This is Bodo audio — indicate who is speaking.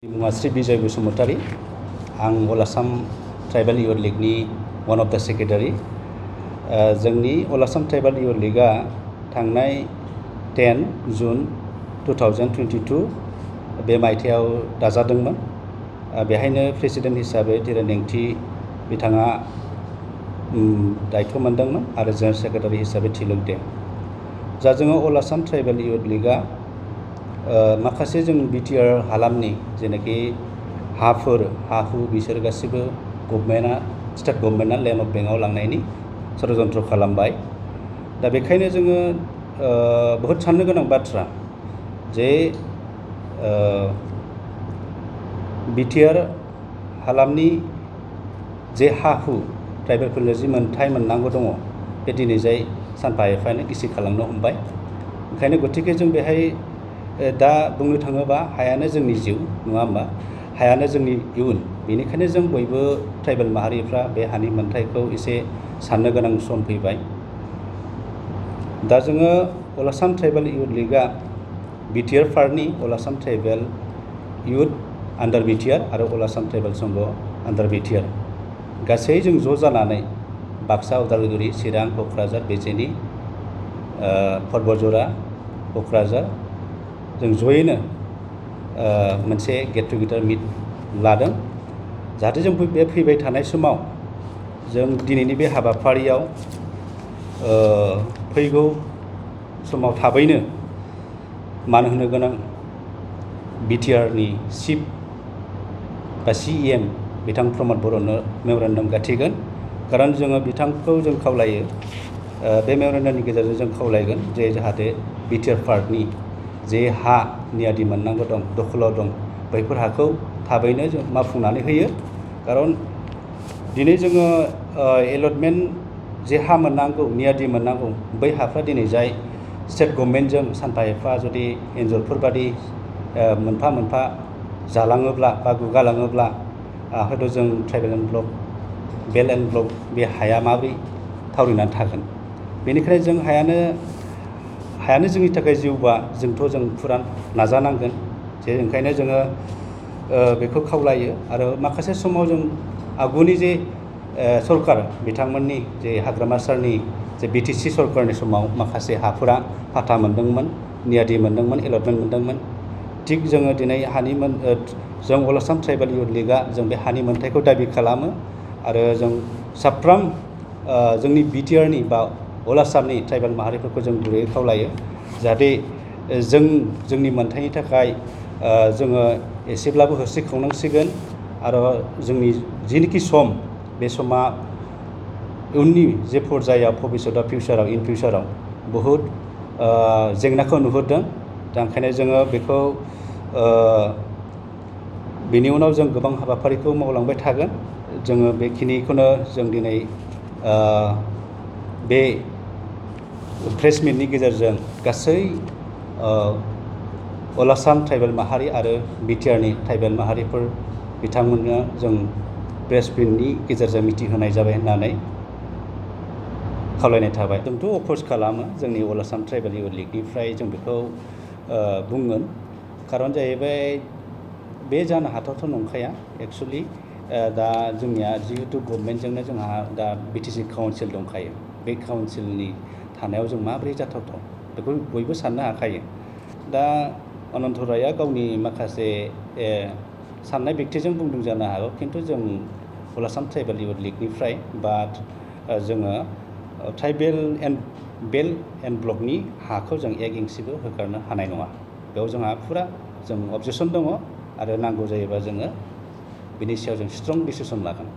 Speaker 1: मुङा श्री बिजय बसुमतारी आं अल आसाम ट्राइबेल युथ लीगनि वन अफ द सेक्रेटारि जोंनि अल आसाम ट्राइबेल युथ लीगआ थांनाय 10 जुन 2022 बे मायथाइयाव दाजादोंमोन। बेहायनो प्रेसिडेन्ट हिसाबै धीरेन नेंथि बिथाङा दायथ' मोनदोंमोन आरो जेनेरेल सेक्रेटारि हिसाबै थिलक दे। जा जोङो अल आसाम ट्राइबेल युथ लीगआ माखासे जों बिटिआर हालामनि जेनाखि हाफोर हा-हु बिसोर गासिबो गभर्नमेन्टआ स्टेट गभर्नमेन्टआ लेन्ड अफ बेंकआव लांनायनि षड्यन्त्र खालामबाय। दा बेखायनो जोङो बहुद साननो गोनां बाथ्रा जे बिटिआर हालामनि जे हा-हु ट्राइबेलफोरनो जि मोनथाय मोननांगौ दङ बे दिनै जाय सानफा एफानो गिसि खालामनो हमबाय। ओंखायनो गतिके जों बेहाय दा बुंनो थाङोबा हायानो जोंनि जिउ नङा होमबा, हायानो जोंनि इयुन। बेनिखायनो जों बयबो ट्राइबेल माहारिफ्रा बे हानि मोनथायखौ एसे साननो गोनां सम फैबाय। दा जोङो अल आसाम ट्राइबेल युथ लीगआ बिटिआर पार्टनि अल आसाम ट्राइबेल युथ आन्डार बिटिआर आरो अल आसाम ट्राइबेल संघ आन्डार बिटिआर गासै जों ज' जानानै बाक्सा, उदालगुरि, चिरां, क'क्राझार, बिजिनि, परबतजरा, क'क्राझार जों जयैनो मोनसे गेट टुगेदार मिट लादों जाहाथे जों बे फैबाय थानाय समाव जों दिनैनि बे हाबाफारियाव फैगौ समाव थाबैनो मान होनो गोनां बिटिआरनि चिफ बा CEM बिथां प्रमद बर'नो मेम'रेन्डाम गाथिगोन। खारन जोङो बिथांखौ जों खावलायो बे मेम'रेन्डामनि गेजेरजों जों खावलायगोन जे जाहाथे बिटिआर पार्टनि जे हा नियादि मोननांगौ दं, दखलाव दं, बैफोर हाखौ थाबैनो जों मावफुंनानै होयो। खारन दिनै जोङो एलटमेन्ट जे हा मोननांगौ, नियादि मोननांगौ, बै हाफ्रा दिनै जाय स्टेट गभर्नमेन्टजों सानफा एफा जुदि एन्जरफोर बादि मोनफा मोनफा जालाङोब्ला बा गुगालाङोब्ला हयथ' जों tribal and block belt and block बे हाया माबोरै थावरिनानै थागोन। बेनिखायनो जों हायानो जोंनि थाखाय जिउबा जों फुरा नाजानांगोन। जे ओंखायनो जोङो बेखौ खावलायो। आरो माखासे समाव जों आगुनि जे सरकार बिथांमोननि जे हाग्रामा सारनि जे BTC सरकारनि समाव माखासे हाफोरा फाथा मोनदोंमोन, नियादि मोनदोंमोन, एलटमेन्ट मोनदोंमोन। थिग जोङो दिनै जों अल आसाम ट्राइबेल युथ लीगआ जों बे हानि मोनथायखौ दाबि खालामो आरो जों साफ्रोम जोंनि बिटिआरनि बा अल आसामनि ट्राइबेल माहारिफोरखौ जों गुरैयै खावलायो जाहाथे जोंनि मोनथायनि थाखाय जोङो एसेब्लाबो होस्रिखावनांसिगोन। आरो जोंनि जिनोखि सम बे समा उननि जे पर्यायाव भबिसतआव इन फिउचाराव बहुद जेंनाखौ नुहुरदों। दा ओंखायनो जोङो बेखौ बेनि उनाव जों गोबां हाबाफारिखौ मावलांबाय थागोन। जोङो बेखिनिखौनो जों दिनै बे प्रेस मिटनि गेजेरजों गासै अल आसाम ट्राइबेल माहारि आरो बिटिआरनि ट्राइबेल माहारिफोर बिथांमोननो जों प्रेस मिटनि गेजेरजों मिथिहोनाय जाबाय होननानै खावलायनाय थाबाय। जोंथ' अफर्स खालामो जोंनि अल आसाम ट्राइबेल युथ लीगनिफ्राय जों बेखौ बुंगोन। खारन जाहैबाय बे जानो हाथावथ' नंखाया एक्सुवेलि। दा जोंनिया जिहेतु गभर्नमेन्टजोंनो जोंहा दा BTC काउन्सिल दंखायो। बे काउन्सिलनि थानायाव जों माबोरै जाथावथाव बेखौ बयबो साननो हाखायो। दा अनन्त रायआ गावनि माखासे साननाय व्यक्तिजों बुंदों जानो हागौ, खिन्थु जों अल आसाम ट्राइबेल युथ लीगनिफ्राय बा जोङो ट्राइबेल एन्ड बेल्ट एन्ड ब्लकनि हाखौ जों 1 इंसिबो होखारनो हानाय नङा। बेयाव जोंहा फुरा जों अबजेक्सन दङ आरो नांगौ जायोबा जोङो बिनि सायाव जों स्ट्रं डिसिसन लागोन।